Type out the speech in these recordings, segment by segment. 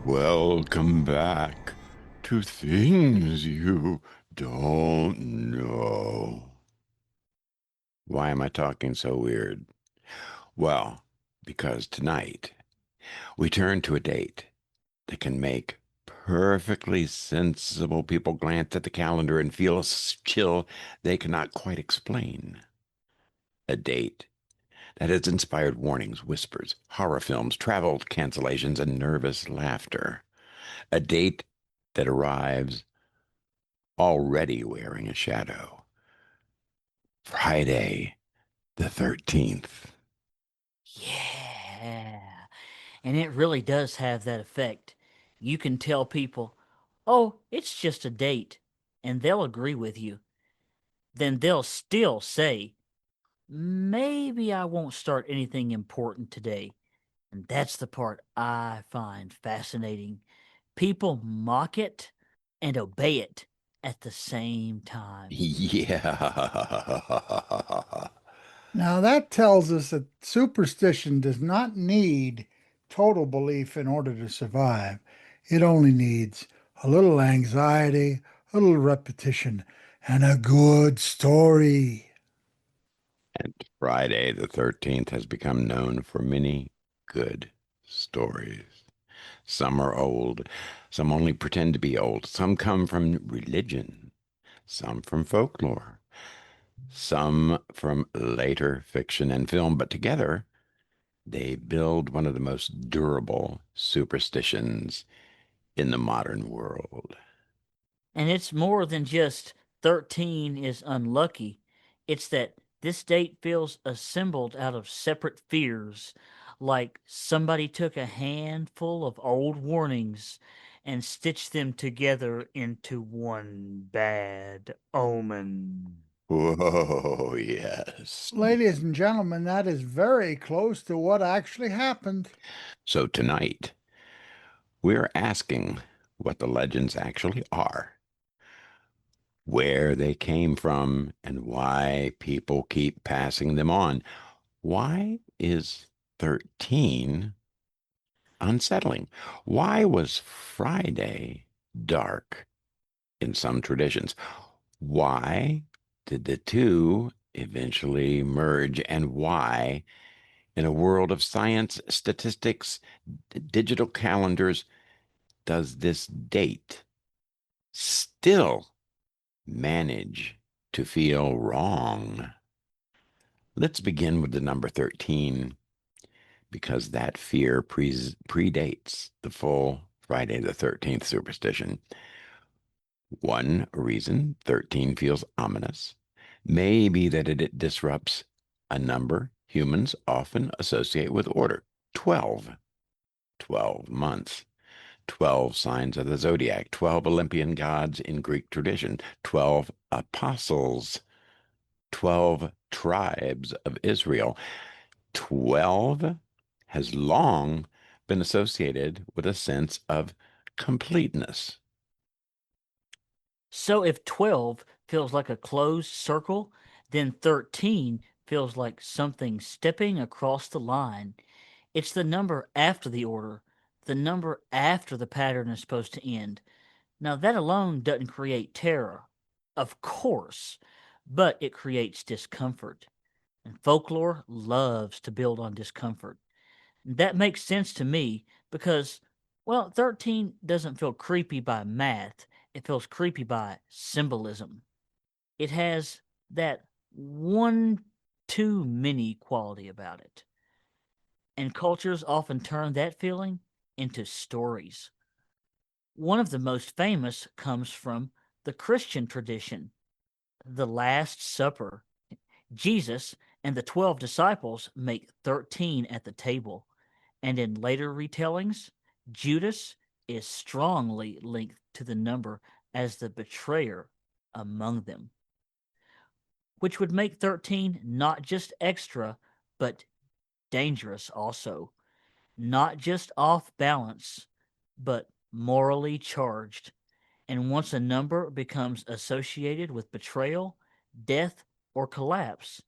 Welcome back to Things You Don't Know. Why am I talking so weird? Well, because tonight we turn to a date that can make perfectly sensible people glance at the calendar and feel a chill they cannot quite explain. A date that has inspired warnings, whispers, horror films, travel cancellations, and nervous laughter. A date that arrives already wearing a shadow. Friday the 13th. Yeah. And it really does have that effect. You can tell people, oh, it's just a date, and they'll agree with you. Then they'll still say, maybe I won't start anything important today. And that's the part I find fascinating. People mock it and obey it at the same time. Yeah. Now, that tells us that superstition does not need total belief in order to survive. It only needs a little anxiety, a little repetition, and a good story. And Friday the 13th has become known for many good stories. Some are old, some only pretend to be old, some come from religion, some from folklore, some from later fiction and film, but together they build one of the most durable superstitions in the modern world. And it's more than just 13 is unlucky. It's that this date feels assembled out of separate fears, like somebody took a handful of old warnings and stitched them together into one bad omen. Whoa, yes. Ladies and gentlemen, that is very close to what actually happened. So tonight, we're asking what the legends actually are, where they came from, and why people keep passing them on. Why is 13 unsettling? Why was Friday dark in some traditions? Why did the two eventually merge? And why, in a world of science, statistics, digital calendars, does this date still manage to feel wrong? Let's begin with the number 13 because that fear predates the full Friday the 13th superstition. One reason 13 feels ominous may be that it disrupts a number humans often associate with order. 12, 12 months, 12 signs of the zodiac, 12 Olympian gods in Greek tradition, 12 apostles, 12 tribes of Israel. 12 has long been associated with a sense of completeness. So if 12 feels like a closed circle, then 13 feels like something stepping across the line. It's the number after the order, the number after the pattern is supposed to end. Now, that alone doesn't create terror, of course, but it creates discomfort. And folklore loves to build on discomfort. That makes sense to me because, well, 13 doesn't feel creepy by math, it feels creepy by symbolism. It has that one too many quality about it. And cultures often turn that feeling into stories. One of the most famous comes from the Christian tradition, the Last Supper. Jesus and the 12 disciples make 13 at the table, and in later retellings, Judas is strongly linked to the number as the betrayer among them, which would make 13 not just extra, but dangerous also. Not just off balance, but morally charged. And once a number becomes associated with betrayal, death, or collapse,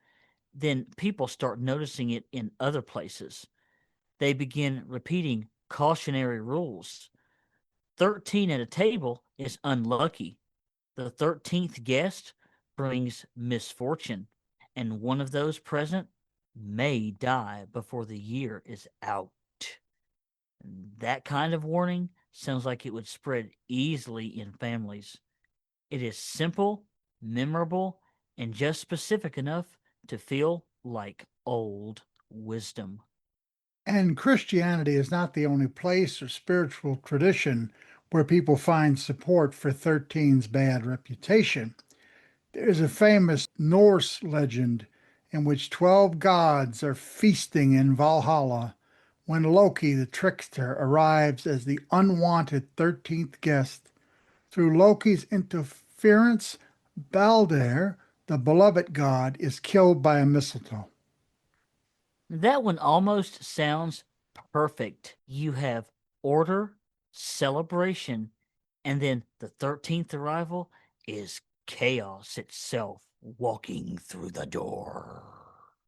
then people start noticing it in other places. They begin repeating cautionary rules. 13 at a table is unlucky. The 13th guest brings misfortune, and one of those present may die before the year is out. That kind of warning sounds like it would spread easily in families. It is simple, memorable, and just specific enough to feel like old wisdom. And Christianity is not the only place or spiritual tradition where people find support for 13's bad reputation. There's a famous Norse legend in which 12 gods are feasting in Valhalla when Loki, the trickster, arrives as the unwanted 13th guest. Through Loki's interference, Balder, the beloved god, is killed by a mistletoe. That one almost sounds perfect. You have order, celebration, and then the 13th arrival is chaos itself walking through the door.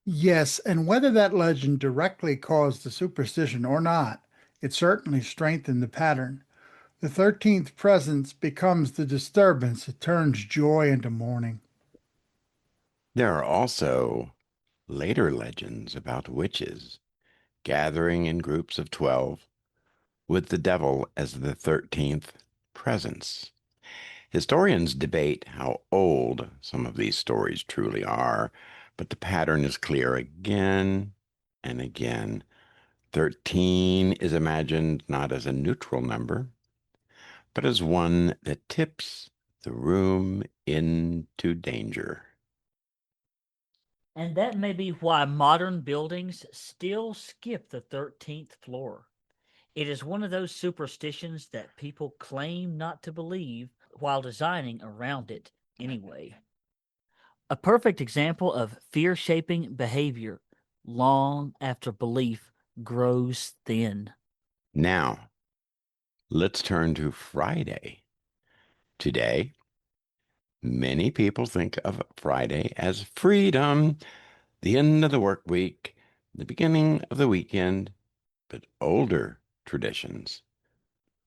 Yes, and whether that legend directly caused the superstition or not, it certainly strengthened the pattern. The 13th presence becomes the disturbance that turns joy into mourning. There are also later legends about witches gathering in groups of 12 with the devil as the 13th presence. Historians debate how old some of these stories truly are, but the pattern is clear again and again. 13 is imagined not as a neutral number, but as one that tips the room into danger. And that may be why modern buildings still skip the 13th floor. It is one of those superstitions that people claim not to believe while designing around it anyway. A perfect example of fear shaping behavior long after belief grows thin. Now, let's turn to Friday. Today, many people think of Friday as freedom, the end of the work week, the beginning of the weekend, but older traditions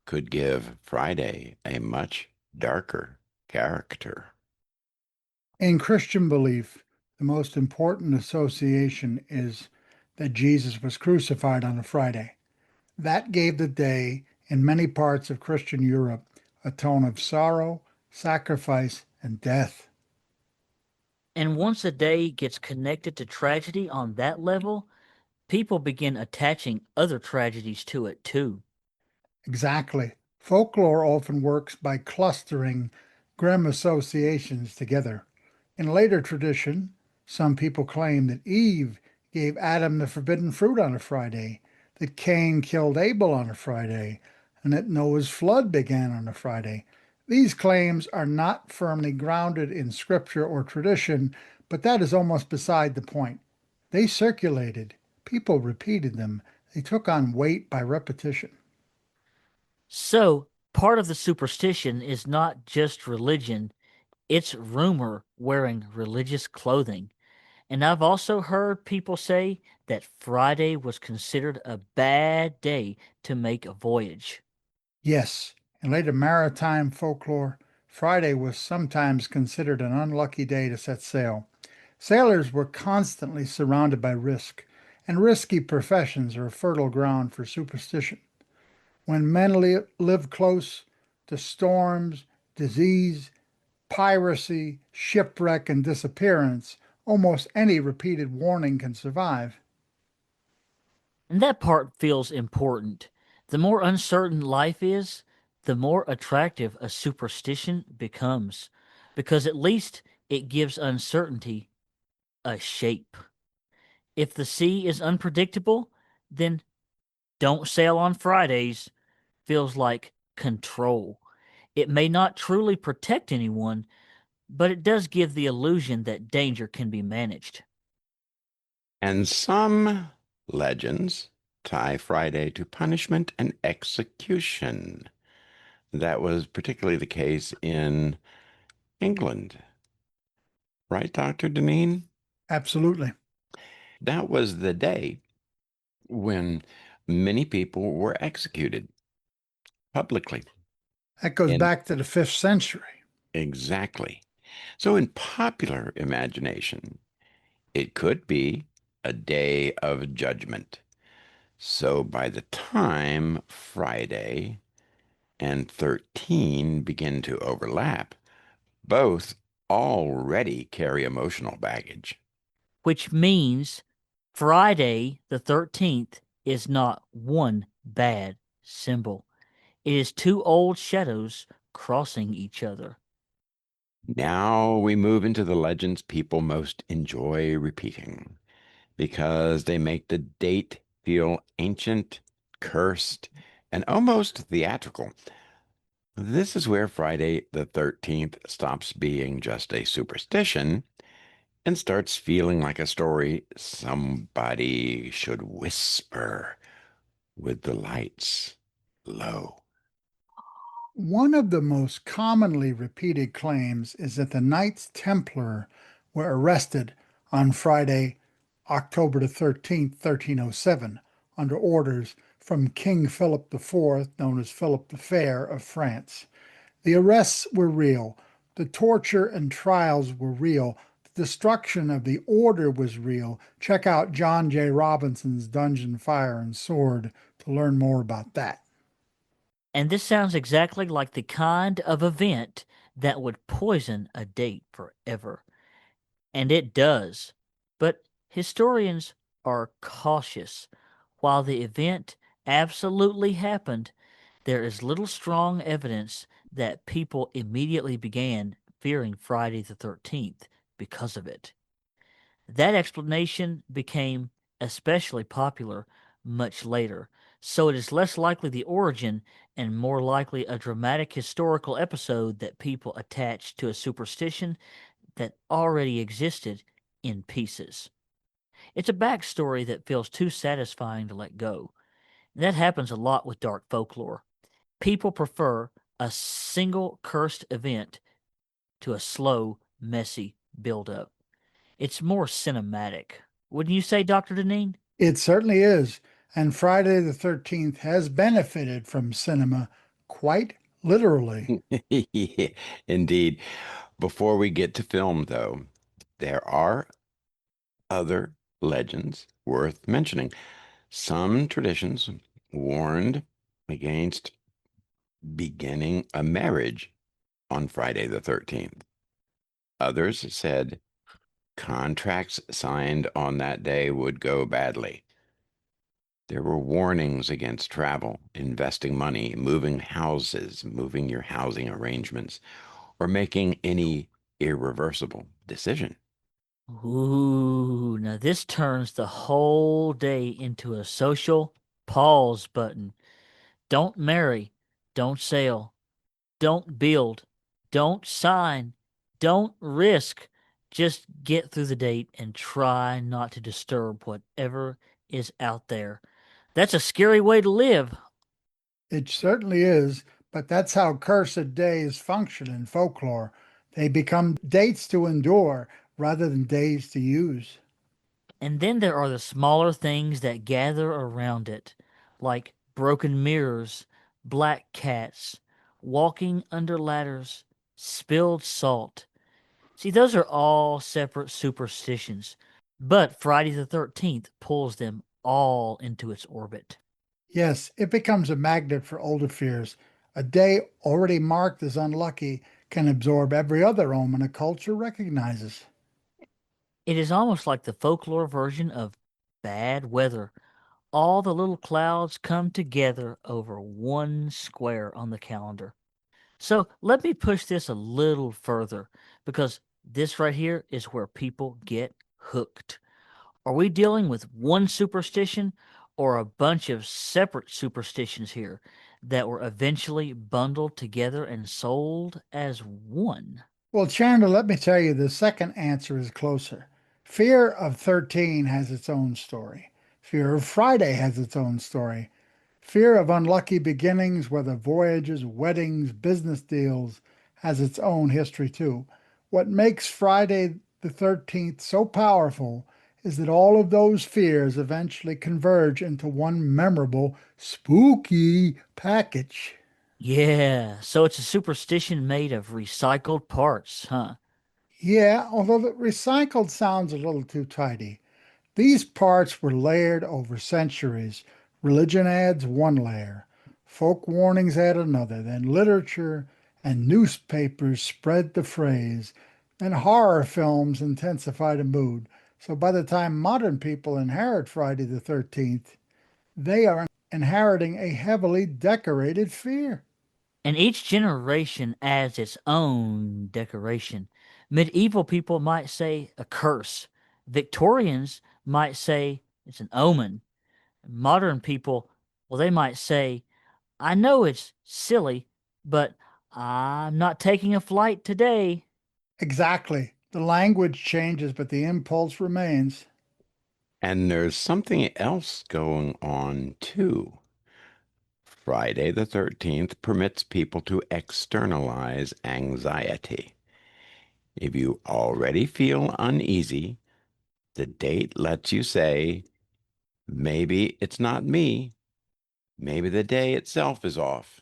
could give Friday a much darker character. In Christian belief, the most important association is that Jesus was crucified on a Friday. That gave the day, in many parts of Christian Europe, a tone of sorrow, sacrifice, and death. And once a day gets connected to tragedy on that level, people begin attaching other tragedies to it too. Exactly. Folklore often works by clustering grim associations together. In later tradition, some people claim that Eve gave Adam the forbidden fruit on a Friday, that Cain killed Abel on a Friday, and that Noah's flood began on a Friday. These claims are not firmly grounded in scripture or tradition, but that is almost beside the point. They circulated, people repeated them, they took on weight by repetition. So, part of the superstition is not just religion, it's rumor wearing religious clothing. And I've also heard people say that Friday was considered a bad day to make a voyage. Yes, in later maritime folklore, Friday was sometimes considered an unlucky day to set sail. Sailors were constantly surrounded by risk, and risky professions are a fertile ground for superstition. When men live close to storms, disease, piracy, shipwreck, and disappearance, almost any repeated warning can survive. And that part feels important. The more uncertain life is, the more attractive a superstition becomes, because at least it gives uncertainty a shape. If the sea is unpredictable, then don't sail on Fridays feels like control. It may not truly protect anyone, but it does give the illusion that danger can be managed. And some legends tie Friday to punishment and execution. That was particularly the case in England, right, Dr. Deneen? Absolutely. That was the day when many people were executed publicly. That goes And back to the 5th century. exactly. So in popular imagination, it could be a day of judgment. So by the time Friday and 13 begin to overlap, both already carry emotional baggage. which means Friday the 13th is not one bad symbol. It is two old shadows crossing each other. Now we move into the legends people most enjoy repeating because they make the date feel ancient, cursed, and almost theatrical. This is where Friday the 13th stops being just a superstition and starts feeling like a story somebody should whisper with the lights low. One of the most commonly repeated claims is that the Knights Templar were arrested on Friday, October the 13th, 1307, under orders from King Philip IV, known as Philip the Fair of France. The arrests were real, the torture and trials were real, the destruction of the order was real. Check out John J. Robinson's Dungeon, Fire, and Sword to learn more about that. And this sounds exactly like the kind of event that would poison a date forever. And it does. But historians are cautious. While the event absolutely happened, there is little strong evidence that people immediately began fearing Friday the 13th because of it. That explanation became especially popular much later, so it is less likely the origin and more likely a dramatic historical episode that people attach to a superstition that already existed in pieces. It's a backstory that feels too satisfying to let go. That happens a lot with dark folklore. People prefer a single cursed event to a slow, messy build-up. It's more cinematic. Wouldn't you say, Dr. Deneen? It certainly is, and Friday the 13th has benefited from cinema quite literally. Yeah, indeed. Before we get to film, though, there are other legends worth mentioning. Some traditions warned against beginning a marriage on Friday the 13th. Others said contracts signed on that day would go badly. There were warnings against travel, investing money, moving houses, moving your housing arrangements, or making any irreversible decision. Ooh, now this turns the whole day into a social pause button. Don't marry, don't sail, don't build, don't sign, don't risk. Just get through the date and try not to disturb whatever is out there. That's a scary way to live. It certainly is, but that's how cursed days function in folklore. They become dates to endure rather than days to use. And then there are the smaller things that gather around it, like broken mirrors, black cats, walking under ladders, spilled salt. See, those are all separate superstitions, but Friday the 13th pulls them all into its orbit. Yes, it becomes a magnet for older fears. A day already marked as unlucky can absorb every other omen a culture recognizes. It is almost like the folklore version of bad weather. All the little clouds come together over one square on the calendar. So let me push this a little further because this right here is where people get hooked. Are we dealing with one superstition or a bunch of separate superstitions here that were eventually bundled together and sold as one? Well, Chandler, let me tell you, the second answer is closer. Fear of 13 has its own story. Fear of Friday has its own story. Fear of unlucky beginnings, whether voyages, weddings, business deals, has its own history too. What makes Friday the 13th so powerful is that all of those fears eventually converge into one memorable, spooky package. Yeah, so it's a superstition made of recycled parts, huh? Yeah, although the recycled sounds a little too tidy. These parts were layered over centuries. Religion adds one layer, folk warnings add another, then literature and newspapers spread the phrase, and horror films intensify the mood. So by the time modern people inherit Friday the 13th, they are inheriting a heavily decorated fear. And each generation adds its own decoration. Medieval people might say a curse. Victorians might say it's an omen. Modern people, well, they might say, I know it's silly, but I'm not taking a flight today. Exactly. The language changes, but the impulse remains. And there's something else going on too. Friday the 13th permits people to externalize anxiety. If you already feel uneasy, the date lets you say, maybe it's not me. Maybe the day itself is off.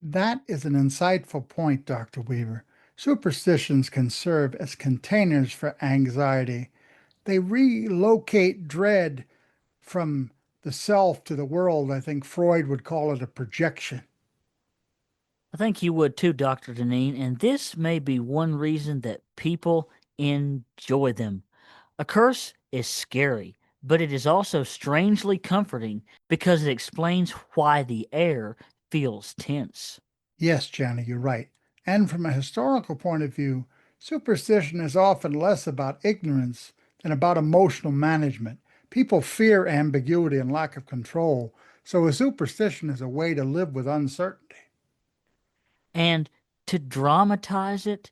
That is an insightful point, Dr. Weaver. Superstitions can serve as containers for anxiety. They relocate dread from the self to the world. I think Freud would call it a projection. I think you would too, Dr. Deneen, and this may be one reason that people enjoy them. A curse is scary, but it is also strangely comforting because it explains why the air feels tense. Yes, Jenny, you're right. And from a historical point of view, superstition is often less about ignorance than about emotional management. People fear ambiguity and lack of control, so a superstition is a way to live with uncertainty. And to dramatize it,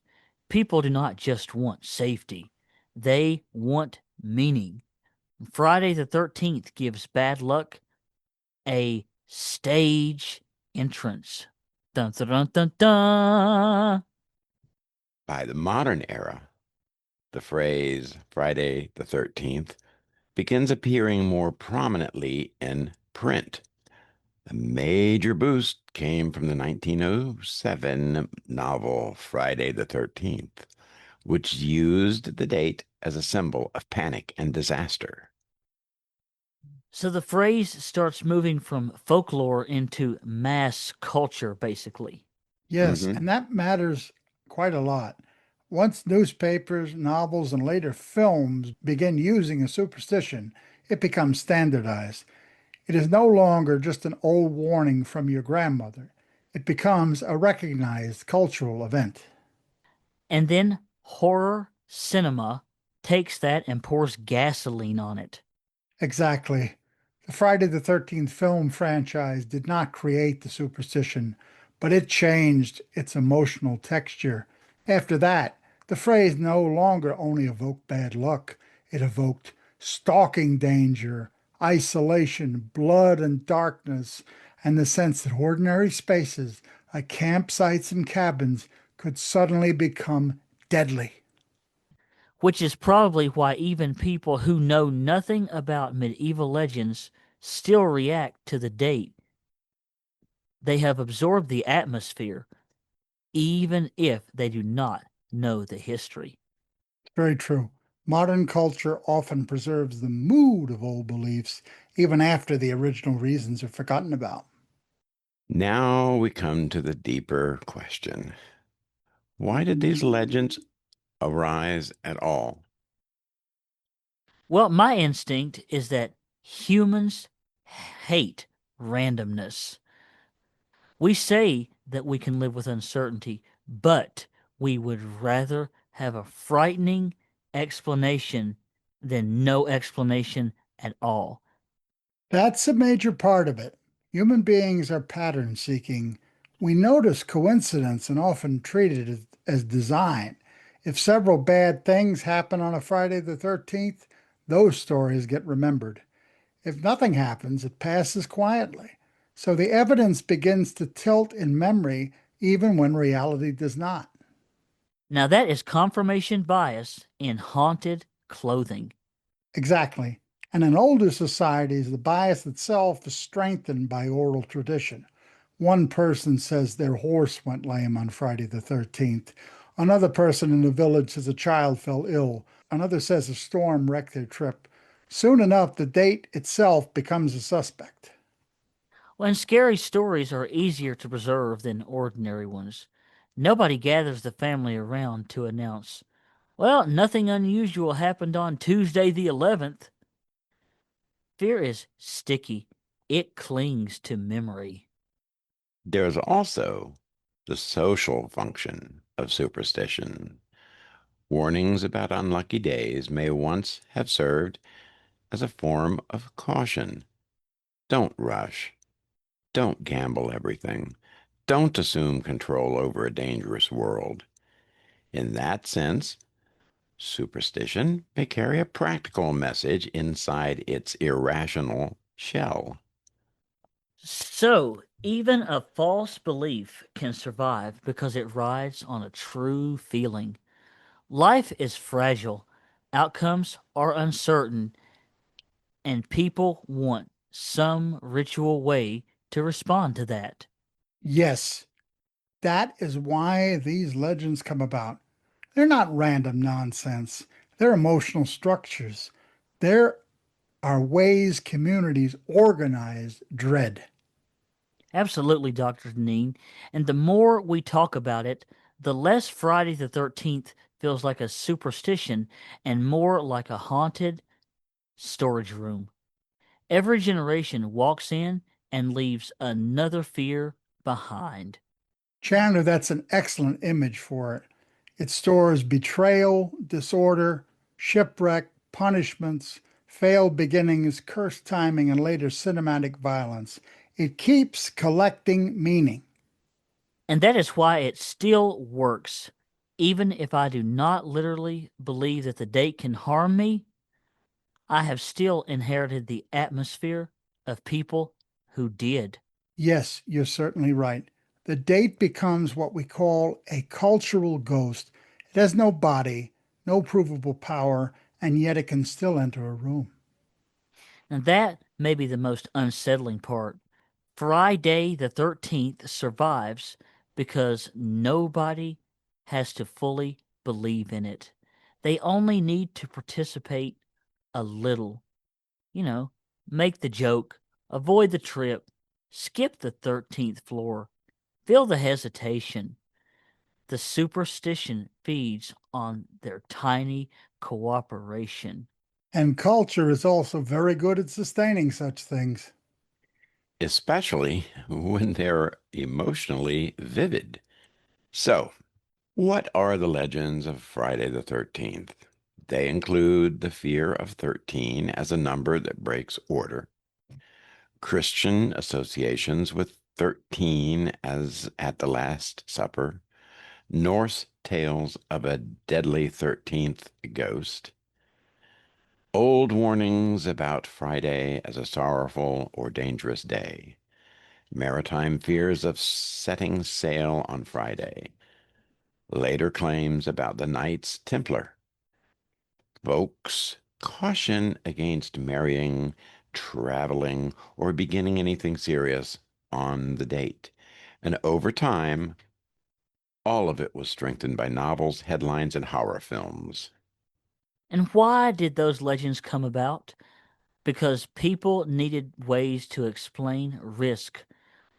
people do not just want safety, they want meaning. Friday the 13th gives bad luck a stage entrance. Dun dun dun dun dun. By the modern era, the phrase Friday the 13th begins appearing more prominently in print. The major boost came from the 1907 novel Friday the 13th, which used the date as a symbol of panic and disaster. So the phrase starts moving from folklore into mass culture, basically. Yes, Hmm. and that matters quite a lot. Once newspapers, novels, and later films begin using a superstition, it becomes standardized. It is no longer just an old warning from your grandmother. It becomes a recognized cultural event. And then horror cinema takes that and pours gasoline on it. Exactly. The Friday the 13th film franchise did not create the superstition, but it changed its emotional texture. After that, the phrase no longer only evoked bad luck, it evoked stalking danger, isolation, blood and darkness, and the sense that ordinary spaces like campsites and cabins could suddenly become deadly. Which is probably why even people who know nothing about medieval legends still react to the date. They have absorbed the atmosphere, even if they do not know the history. Very true. Modern culture often preserves the mood of old beliefs even after the original reasons are forgotten about. Now we come to the deeper question. Why did these legends arise at all? Well, my instinct is that humans hate randomness. We say that we can live with uncertainty, but we would rather have a frightening explanation than no explanation at all. That's a major part of it. Human beings are pattern seeking. We notice coincidence and often treat it as design. If several bad things happen on a Friday the 13th, those stories get remembered. If nothing happens, it passes quietly. So the evidence begins to tilt in memory even when reality does not. Now, that is confirmation bias in haunted clothing. Exactly. And in older societies, the bias itself is strengthened by oral tradition. One person says their horse went lame on Friday the 13th. Another person in the village says a child fell ill. Another says a storm wrecked their trip. Soon enough, the date itself becomes a suspect. When scary stories are easier to preserve than ordinary ones, nobody gathers the family around to announce, well, nothing unusual happened on Tuesday the 11th. Fear is sticky. It clings to memory. There's also the social function of superstition. Warnings about unlucky days may once have served as a form of caution. Don't rush. Don't gamble everything. Don't assume control over a dangerous world. In that sense, superstition may carry a practical message inside its irrational shell. So, even a false belief can survive because it rides on a true feeling. Life is fragile, outcomes are uncertain, and people want some ritual way to respond to that. Yes, that is why these legends come about. They're not random nonsense, they're emotional structures. There are ways communities organize dread. Absolutely, Dr. Deneen. And the more we talk about it, the less Friday the 13th feels like a superstition and more like a haunted storage room. Every generation walks in and leaves another fear behind. Chandler, that's an excellent image for it. It stores betrayal, disorder, shipwreck, punishments, failed beginnings, cursed timing, and later cinematic violence. It keeps collecting meaning. And that is why it still works. Even if I do not literally believe that the date can harm me, I have still inherited the atmosphere of people who did. Yes, you're certainly right. The date becomes what we call a cultural ghost. It has no body, no provable power, and yet it can still enter a room. And that may be the most unsettling part. Friday the 13th survives because nobody has to fully believe in it. They only need to participate a little. You know, make the joke, avoid the trip, skip the 13th floor, feel the hesitation. The superstition feeds on their tiny cooperation. And culture is also very good at sustaining such things. Especially when they're emotionally vivid. So, what are the legends of Friday the 13th? They include the fear of 13 as a number that breaks order, Christian associations with 13 as at the Last Supper, Norse tales of a deadly 13th ghost, old warnings about Friday as a sorrowful or dangerous day, maritime fears of setting sail on Friday, later claims about the Knights Templar, folks caution against marrying, traveling, or beginning anything serious on the date. And over time, all of it was strengthened by novels, headlines, and horror films. And why did those legends come about? Because people needed ways to explain risk,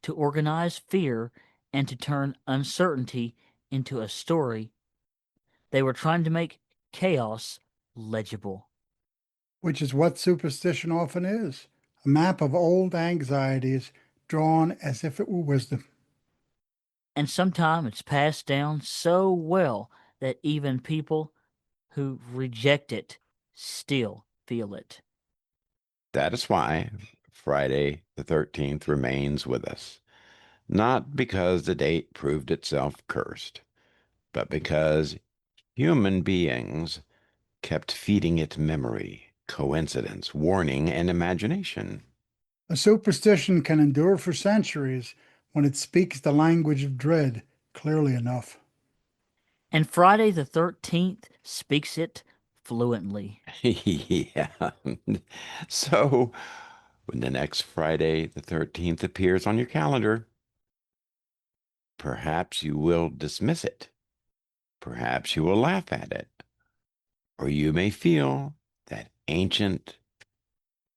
to organize fear, and to turn uncertainty into a story. They were trying to make chaos legible. Which is what superstition often is, a map of old anxieties drawn as if it were wisdom. And sometimes it's passed down so well that even people who reject it still feel it. That is why Friday the 13th remains with us. Not because the date proved itself cursed, but because human beings kept feeding it memory, coincidence, warning, and imagination. A superstition can endure for centuries when it speaks the language of dread clearly enough. And Friday the 13th speaks it fluently. Yeah. So when the next Friday the 13th appears on your calendar, Perhaps you will dismiss it. Perhaps you will laugh at it. Or you may feel that ancient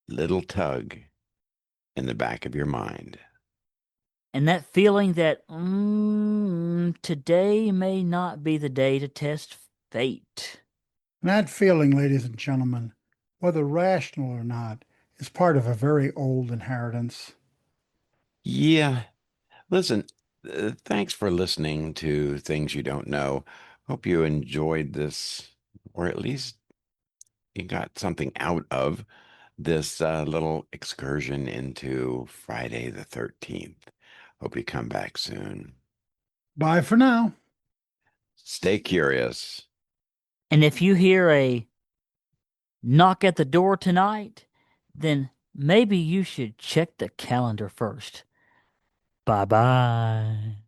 little tug in the back of your mind. And that feeling that today may not be the day to test fate. And that feeling, ladies and gentlemen, whether rational or not, is part of a very old inheritance. Yeah, listen, thanks for listening to Things You Don't Know. Hope you enjoyed this, or at least you got something out of this little excursion into Friday the 13th. Hope you come back soon. Bye for now. Stay curious. And if you hear a knock at the door tonight, then maybe you should check the calendar first. Bye bye.